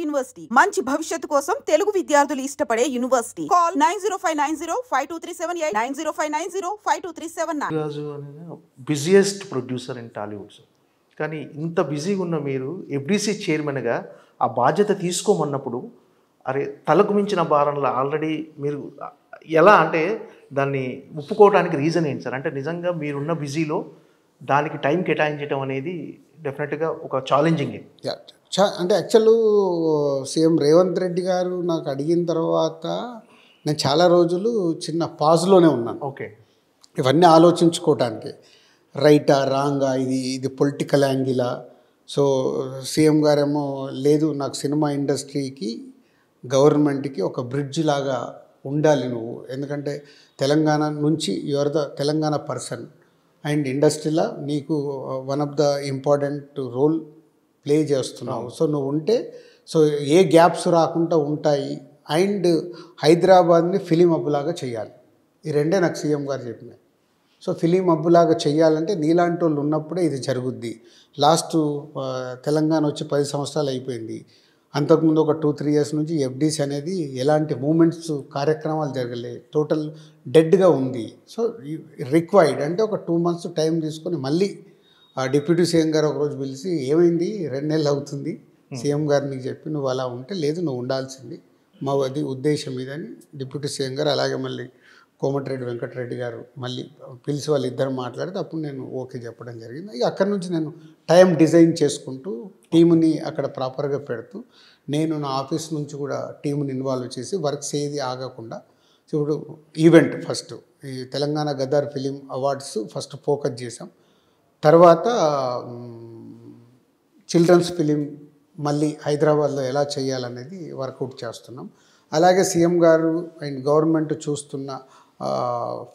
University మంచి భవిష్యత్తు కోసం తెలుగు విద్యార్థులు ఇష్టపడే యూనివర్సిటీ. కాల్ 9059052378 9059052379. రాజు అనేది busiest producer in Tollywood sir. కానీ ఇంత బిజీగా ఉన్న మీరు ఎఫ్డిసి చైర్మన్గా ఆ బాధ్యత తీసుకోమన్నప్పుడు అరే తలకు మించిన భారంలో ఆల్రెడీ మీరు ఎలా అంటే దాన్ని ఒప్పుకోవడానికి రీజన్ ఏంటి సార్? అంటే నిజంగా మీరున్న బిజీలో దానికి టైం కేటాయించడం అనేది డెఫినెట్గా ఒక ఛాలెంజింగ్. అంటే యాక్చువల్ సీఎం రేవంత్ రెడ్డి గారు నాకు అడిగిన తర్వాత నేను చాలా రోజులు చిన్న పాజ్లోనే ఉన్నాను. ఓకే, ఇవన్నీ ఆలోచించుకోవటానికి రైటా రాంగా, ఇది పొలిటికల్ యాంగిలా. సో సీఎం గారేమో లేదు, నాకు సినిమా ఇండస్ట్రీకి గవర్నమెంట్కి ఒక బ్రిడ్జ్ లాగా ఉండాలి నువ్వు, ఎందుకంటే తెలంగాణ నుంచి your the Telangana person and ఇండస్ట్రీలో నీకు one of the important role play చేస్తున్నావు. సో నువ్వు ఉంటే సో ఏ గ్యాప్స్ రాకుండా ఉంటాయి. అండ్ హైదరాబాద్ని ఫిలిం హబ్లాగా చేయాలి. ఈ రెండే నాకు సీఎం గారు చెప్పినాయి. సో ఫిలిం హబ్లాగా చేయాలంటే నీలాంటి వాళ్ళు ఉన్నప్పుడే ఇది జరుగుద్ది. లాస్ట్ తెలంగాణ వచ్చి 10 సంవత్సరాలు అయిపోయింది. అంతకుముందు ఒక 2-3 ఇయర్స్ నుంచి ఎఫ్డిసి అనేది ఎలాంటి మూమెంట్స్ కార్యక్రమాలు జరగలేదు, టోటల్ డెడ్గా ఉంది. సో రిక్వైర్డ్ అంటే ఒక 2 months టైం తీసుకొని మళ్ళీ డిప్యూటీ సీఎం గారు ఒకరోజు పిలిచి ఏమైంది 2 నెలలు అవుతుంది సీఎం గారిని చెప్పి నువ్వు అలా ఉంటే, లేదు నువ్వు ఉండాల్సింది మా అది ఉద్దేశం ఇదని డిప్యూటీ సీఎం గారు, అలాగే మళ్ళీ కోమటిరెడ్డి వెంకటరెడ్డి గారు మళ్ళీ పిలిచి వాళ్ళు ఇద్దరు మాట్లాడితే అప్పుడు నేను ఓకే చెప్పడం జరిగింది. ఇక అక్కడి నుంచి నేను టైం డిజైన్ చేసుకుంటూ టీముని అక్కడ ప్రాపర్గా పెడుతూ నేను నా ఆఫీస్ నుంచి కూడా టీముని ఇన్వాల్వ్ చేసి వర్క్స్ ఏది ఆగకుండా ఇప్పుడు ఈవెంట్ ఫస్ట్ ఈ Telangana Gaddar film awards first focus చేసాం. తర్వాత చిల్డ్రన్స్ ఫిలిం మళ్ళీ హైదరాబాద్లో ఎలా చేయాలనేది వర్కౌట్ చేస్తున్నాం. అలాగే సీఎం గారు అండ్ గవర్నమెంట్ చూస్తున్న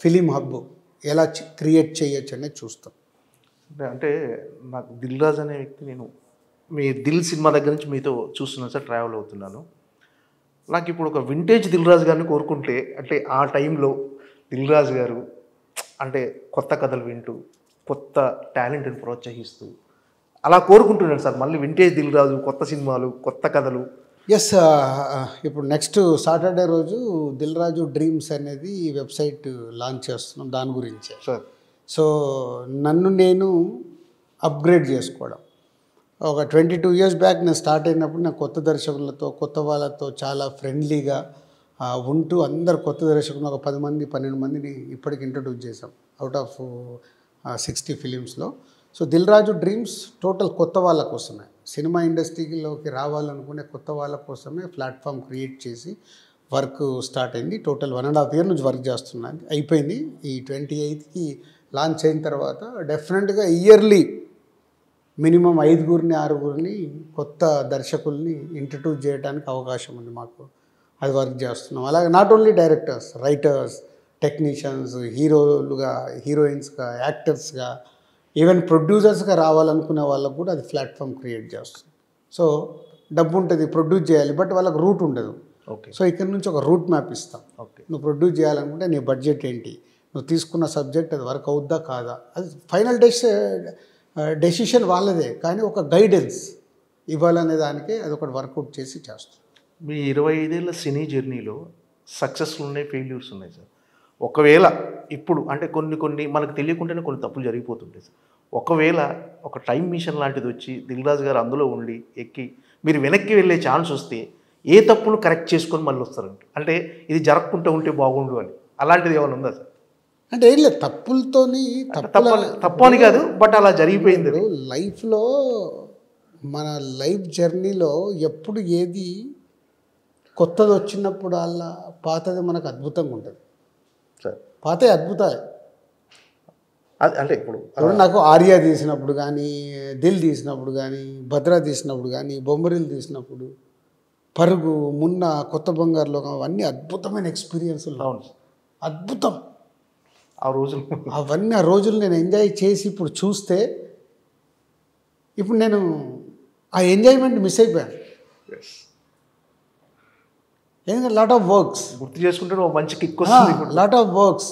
ఫిలిం హబ్ ఎలా క్రియేట్ చేయొచ్చు అనేది చూస్తాం. అంటే నాకు దిల్ రాజు అనే వ్యక్తి, నేను మీ దిల్ సినిమా దగ్గర నుంచి మీతో చూస్తున్నాను సార్, ట్రావెల్ అవుతున్నాను. నాకు ఇప్పుడు ఒక వింటేజ్ దిల్ రాజు గారిని కోరుకుంటే, అంటే ఆ టైంలో దిల్ రాజు గారు అంటే కొత్త కథలు వింటూ కొత్త టాలెంట్ని ప్రోత్సహిస్తూ అలా కోరుకుంటున్నాను సార్. మళ్ళీ వింటేజ్ దిల్ రాజు, కొత్త సినిమాలు, కొత్త కథలు. ఎస్, ఇప్పుడు నెక్స్ట్ సాటర్డే రోజు దిల్ రాజు డ్రీమ్స్ అనేది ఈ వెబ్సైట్ లాంచ్ చేస్తున్నాం, దాని గురించే సార్. సో నన్ను నేను అప్గ్రేడ్ చేసుకోవడం. ఒక 22 years బ్యాక్ నేను స్టార్ట్ అయినప్పుడు నేను కొత్త దర్శకులతో కొత్త వాళ్ళతో చాలా ఫ్రెండ్లీగా ఉంటూ అందరు కొత్త దర్శకులు ఒక 10 మంది 12 మందిని ఇప్పటికి ఇంట్రడ్యూస్ చేసాం అవుట్ ఆఫ్ 60 ఫిలిమ్స్లో. So Dil Raju dreams total కొత్త వాళ్ళ కోసమే, సినిమా ఇండస్ట్రీలోకి రావాలనుకునే కొత్త వాళ్ళ కోసమే ప్లాట్ఫామ్ క్రియేట్ చేసి వర్క్ స్టార్ట్ అయింది. టోటల్ 1.5 year నుంచి వర్క్ చేస్తున్నాను, అయిపోయింది. ఈ 28th లాంచ్ అయిన తర్వాత డెఫినెట్గా ఇయర్లీ మినిమం 5-6 కొత్త దర్శకుల్ని ఇంట్రడ్యూస్ చేయడానికి అవకాశం ఉంది మాకు, అది వర్క్ చేస్తున్నాం. అలాగే not only directors, writers, technicians, హీరోలుగా, హీరోయిన్స్గా, యాక్టర్స్గా, ఈవెన్ ప్రొడ్యూసర్స్గా రావాలనుకునే వాళ్ళకు కూడా అది ప్లాట్ఫామ్ క్రియేట్ చేస్తుంది. సో డబ్బు ఉంటుంది, ప్రొడ్యూస్ చేయాలి, బట్ వాళ్ళకి రూట్ ఉండదు. ఓకే, సో ఇక్కడ నుంచి ఒక రూట్ మ్యాప్ ఇస్తాం. ఓకే, నువ్వు ప్రొడ్యూస్ చేయాలనుకుంటే నీ బడ్జెట్ ఏంటి, నువ్వు తీసుకున్న సబ్జెక్ట్ అది వర్క్ అవుద్దా కాదా, అది ఫైనల్ డెసిషన్ వాళ్ళదే, కానీ ఒక గైడెన్స్ ఇవ్వాలనే దానికే అది ఒకటి వర్కౌట్ చేసి చేస్తాం. మీ 25 ఏళ్ళ సినీ జర్నీలో సక్సెస్ఫుల్ ఉన్నాయి, ఫెయిల్యూర్స్ ఉన్నాయి సార్. ఒకవేళ ఇప్పుడు అంటే కొన్ని మనకు తెలియకుండానే కొన్ని తప్పులు జరిగిపోతుంటాయి సార్. ఒకవేళ ఒక టైం మిషన్ లాంటిది వచ్చి దిల్ రాజు గారు అందులో ఉండి ఎక్కి మీరు వెనక్కి వెళ్ళే ఛాన్స్ వస్తే ఏ తప్పులు కరెక్ట్ చేసుకొని మళ్ళీ వస్తారంటే, అంటే ఇది జరగకుండా ఉంటే బాగుండు అని, అలాంటిది ఏమైనా ఉందా సార్? అంటే ఏం లేదు, తప్పులతోని తప్పు అని కాదు, బట్ అలా జరిగిపోయింది. లైఫ్లో మన లైఫ్ జర్నీలో ఎప్పుడు ఏది కొత్తది వచ్చినప్పుడు అలా పాతది మనకు అద్భుతంగా ఉంటుంది సార్. పాతే అద్భుతాలే. అంటే ఇప్పుడు నాకు ఆర్యా తీసినప్పుడు కానీ, దిల్ తీసినప్పుడు కానీ, భద్రా తీసినప్పుడు కానీ, బొమ్మరిల్ తీసినప్పుడు, పరుగు, మున్న, కొత్త బంగారు లోకం, అవన్నీ అద్భుతమైన ఎక్స్పీరియన్స్లు. అవును, అద్భుతం ఆ రోజులు. అవన్నీ ఆ రోజులు నేను ఎంజాయ్ చేసి ఇప్పుడు చూస్తే ఇప్పుడు నేను ఆ ఎంజాయ్మెంట్ మిస్ అయిపోయాను. ఎందుకంటే లాట్ ఆఫ్ వర్క్స్ గుర్తు చేసుకుంటే మంచి కిక్ వస్తుంది. లాట్ ఆఫ్ వర్క్స్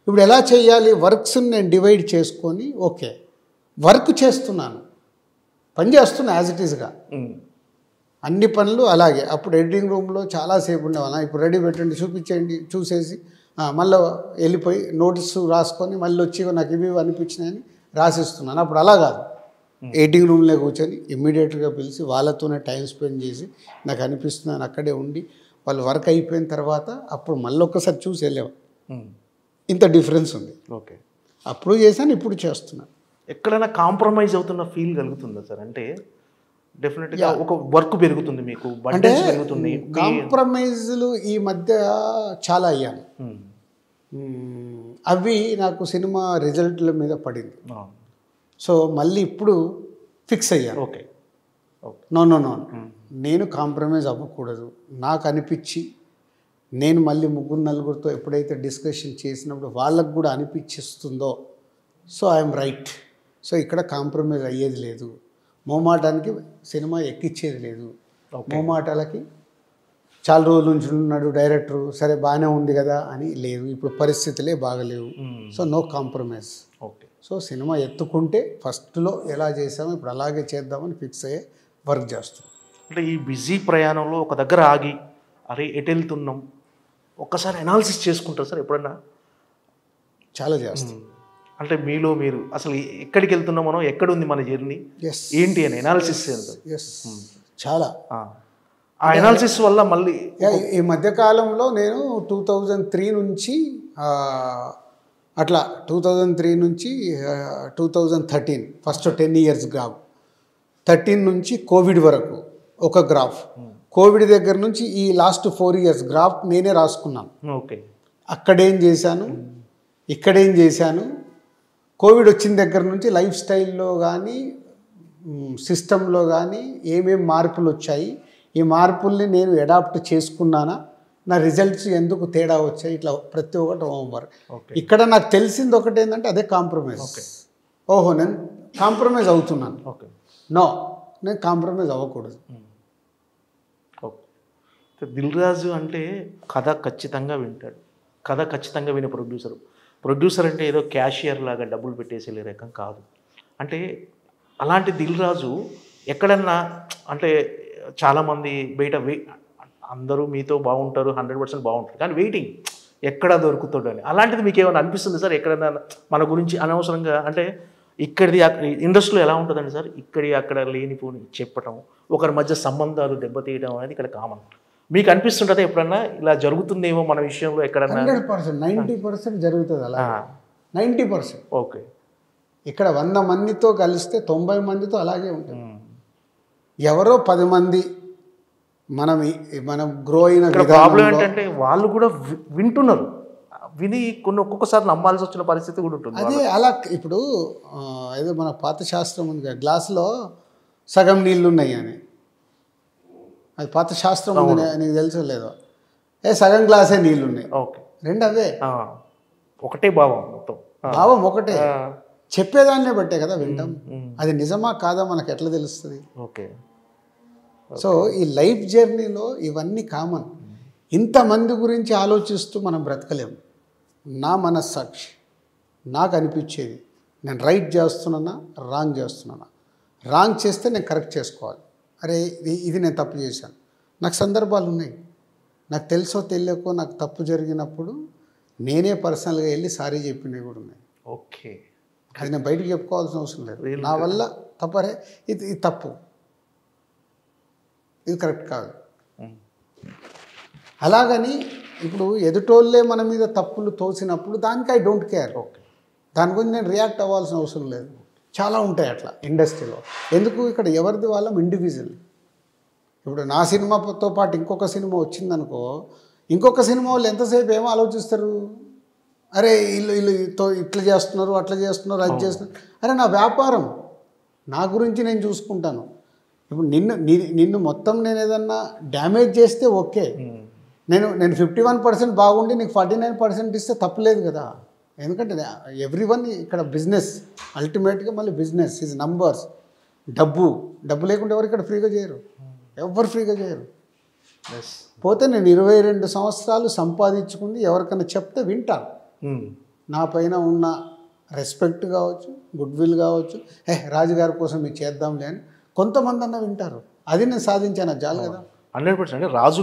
ఇప్పుడు ఎలా చేయాలి, వర్క్స్ని నేను డివైడ్ చేసుకొని ఓకే వర్క్ చేస్తున్నాను, పని చేస్తున్నా యాజ్ ఇట్ ఈస్గా. అన్ని పనులు అలాగే. అప్పుడు ఎడిటింగ్ రూమ్లో చాలాసేపు ఉండేవాళ్ళం. ఇప్పుడు రెడీ పెట్టండి, చూపించేయండి, చూసేసి మళ్ళీ వెళ్ళిపోయి నోటీసు రాసుకొని మళ్ళీ వచ్చి నాకు ఇవి అనిపించినాయని రాసిస్తున్నాను. అప్పుడు అలా కాదు, ఎడిటింగ్ రూమ్లో కూర్చొని ఇమ్మీడియట్గా పిలిచి వాళ్ళతోనే టైం స్పెండ్ చేసి నాకు అనిపిస్తున్నాను అక్కడే ఉండి వాళ్ళు వర్క్ అయిపోయిన తర్వాత అప్పుడు మళ్ళీ ఒక్కసారి చూసి వెళ్ళేవాళ్ళు. ఇంత డిఫరెన్స్ ఉంది. ఓకే, అప్పుడు చేశాను, ఇప్పుడు చేస్తున్నాను. ఎక్కడైనా కాంప్రమైజ్ అవుతున్న ఫీల్ కలుగుతుందా సార్? అంటే డెఫినెట్గా ఒక వర్క్ పెరుగుతుంది, మీకు బడ్జెట్ పెరుగుతుంది. కాంప్రమైజులు ఈ మధ్య చాలా అయ్యాను. అవి నాకు సినిమా రిజల్ట్ల మీద పడింది. సో మళ్ళీ ఇప్పుడు ఫిక్స్ అయ్యాను. ఓకే, నో నో నో, నేను కాంప్రమైజ్ అవ్వకూడదు. నాకు అనిపించి నేను మళ్ళీ ముగ్గురు నలుగురితో ఎప్పుడైతే డిస్కషన్ చేసినప్పుడు వాళ్ళకు కూడా అనిపించిస్తుందో సో ఐఎమ్ రైట్. సో ఇక్కడ కాంప్రమైజ్ అయ్యేది లేదు. మోమాటానికి సినిమా ఎక్కిచ్చేది లేదు. మోమాటాలకి చాలా రోజుల నుంచి ఉన్నాడు డైరెక్టరు, సరే బాగానే ఉంది కదా అని లేదు. ఇప్పుడు పరిస్థితులే బాగలేవు. So no compromise. Okay. So cinema ఎత్తుకుంటే ఫస్ట్లో ఎలా చేసామో ఇప్పుడు అలాగే చేద్దామని ఫిక్స్ అయ్యే వర్క్ చేస్తాం. అంటే ఈ బిజీ ప్రయాణంలో ఒక దగ్గర ఆగి అరే ఎటు వెళ్తున్నాం ఒక్కసారి అనాలిసిస్ చేసుకుంటారు సార్ ఎప్పుడన్నా? చాలా చేస్తాం. అంటే మీలో మీరు అసలు ఎక్కడికి వెళ్తున్నాం, మనం ఎక్కడ ఉంది మన జర్నీ ఏంటి అని అనాలిసిస్ చాలా. ఆ అనాలిసిస్ వల్ల మళ్ళీ ఈ మధ్యకాలంలో నేను 2003 నుంచి అట్లా 2003 నుంచి 2013 ఫస్ట్ 10 ఇయర్స్ గ్రాఫ్, 13 నుంచి కోవిడ్ వరకు ఒక గ్రాఫ్, కోవిడ్ దగ్గర నుంచి ఈ లాస్ట్ 4 ఇయర్స్ గ్రాఫ్ నేనే రాసుకున్నాను. ఓకే, అక్కడేం చేశాను, ఇక్కడేం చేశాను, కోవిడ్ వచ్చిన దగ్గర నుంచి లైఫ్ స్టైల్లో కానీ సిస్టంలో కానీ ఏమేమి మార్పులు వచ్చాయి, ఈ మార్పుల్ని నేను అడాప్ట్ చేసుకున్నానా, నా రిజల్ట్స్ ఎందుకు తేడా వచ్చాయి, ఇట్లా ప్రతి ఒక్కటి హోంవర్క్. ఇక్కడ నాకు తెలిసింది ఒకటి ఏంటంటే అదే కాంప్రమైజ్. ఓహో నేను కాంప్రమైజ్ అవుతున్నాను. ఓకే, నో నేను కాంప్రమైజ్ అవ్వకూడదు. ఓకే. దిల్ రాజు అంటే కథ ఖచ్చితంగా వింటాడు, కథ ఖచ్చితంగా వినే ప్రొడ్యూసర్ అంటే ఏదో క్యాషియర్ లాగా డబ్బులు పెట్టేసే రకం కాదు. అంటే అలాంటి దిల్ రాజు ఎక్కడన్నా అంటే చాలామంది బయట అందరూ మీతో బాగుంటారు, 100% బాగుంటారు, కానీ వెయిటింగ్ ఎక్కడ దొరుకుతాడు అని. అలాంటిది మీకు ఏమైనా అనిపిస్తుంది సార్ ఎక్కడన్నా మన గురించి అనవసరంగా? అంటే ఇక్కడిది ఇండస్ట్రీలో ఎలా ఉంటుందండి సార్, ఇక్కడి అక్కడ లేనిపోని చెప్పటం, ఒకరి మధ్య సంబంధాలు దెబ్బతీయడం అనేది ఇక్కడ కామన్. మీకు అనిపిస్తుంటుందా ఎప్పుడన్నా ఇలా జరుగుతుందేమో మన విషయంలో ఎక్కడన్నా? 100%, 90% జరుగుతుంది అలా. 90%. ఓకే. ఇక్కడ 100 మందితో కలిస్తే 90 మందితో అలాగే ఉంటుంది. ఎవరో 10 మంది మనం గ్రో అయిన ప్రాబ్లం ఏంటంటే వాళ్ళు కూడా వింటున్నారు, విని ఒక్కొక్కసారి నమ్మాల్సి వచ్చిన పరిస్థితి కూడా ఉంటుంది. అదే అలా. ఇప్పుడు ఏదో మన పాత శాస్త్రం ఉంది కదా, గ్లాసులో సగం నీళ్ళు ఉన్నాయి అని, అది పాత శాస్త్రం ఉంది, నీకు తెలుసో లేదో. సగం గ్లాసే నీళ్ళు ఉన్నాయి. ఓకే, రెండు అవే, ఒకటే భావం, మొత్తం భావం ఒకటే. చెప్పేదాన్నే బట్టే కదా వింటాం. అది నిజమా కాదా మనకు ఎట్లా తెలుస్తుంది? ఓకే. సో ఈ లైఫ్ జర్నీలో ఇవన్నీ కామన్. ఇంతమంది గురించి ఆలోచిస్తూ మనం బ్రతకలేము. నా మనస్సాక్షి నాకు అనిపించేది, నేను రైట్ చేస్తున్నానా, రాంగ్ చేస్తున్నానా. రాంగ్ చేస్తే నేను కరెక్ట్ చేసుకోవాలి. అరే ఇది నేను తప్పు చేశాను. నాకు సందర్భాలు ఉన్నాయి, నాకు తెలుసో తెలియకో నాకు తప్పు జరిగినప్పుడు నేనే పర్సనల్గా వెళ్ళి సారీ చెప్పినవి కూడా ఉన్నాయి. ఓకే, అది నేను బయటకు చెప్పుకోవాల్సిన అవసరం లేదు. నా వల్ల తప్పరే, ఇది తప్పు, ఇది కరెక్ట్ కాదు. అలాగని ఇప్పుడు ఎదుటోళ్ళే మన మీద తప్పులు తోసినప్పుడు దానికి ఐ డోంట్ కేర్. దాని గురించి నేను రియాక్ట్ అవ్వాల్సిన అవసరం లేదు. చాలా ఉంటాయి అట్లా ఇండస్ట్రీలో. ఎందుకు, ఇక్కడ ఎవరిది వాళ్ళం ఇండివిజువల్. ఇప్పుడు నా సినిమాతో పాటు ఇంకొక సినిమా వచ్చిందనుకో, ఇంకొక సినిమా వాళ్ళు ఎంతసేపు ఏమో ఆలోచిస్తారు, అరే వీళ్ళుతో ఇట్లా చేస్తున్నారు, అట్లా చేస్తున్నారు, అది చేస్తున్నారు. అరే నా వ్యాపారం, నా గురించి నేను చూసుకుంటాను. ఇప్పుడు నిన్ను మొత్తం నేను ఏదన్నా డ్యామేజ్ చేస్తే ఓకే, నేను 51% బాగుండి నీకు 49% ఇస్తే తప్పులేదు కదా. ఎందుకంటే ఎవ్రీవన్ ఇక్కడ బిజినెస్, అల్టిమేట్గా మళ్ళీ బిజినెస్ ఈజ్ నంబర్స్. డబ్బు లేకుండా ఎవరు ఇక్కడ ఫ్రీగా చేయరు, ఎవరు ఫ్రీగా చేయరు. పోతే నేను 22 సంవత్సరాలు సంపాదించుకుంది ఎవరికైనా చెప్తే వింటాను. నా పైన ఉన్న రెస్పెక్ట్ కావచ్చు, గుడ్ విల్ కావచ్చు, రాజుగారి కోసం మీరు చేద్దాంలే అని కొంతమంది అన్న వింటారు. అది నేను సాధించాను, అది చాలు కదా. 100% రాజు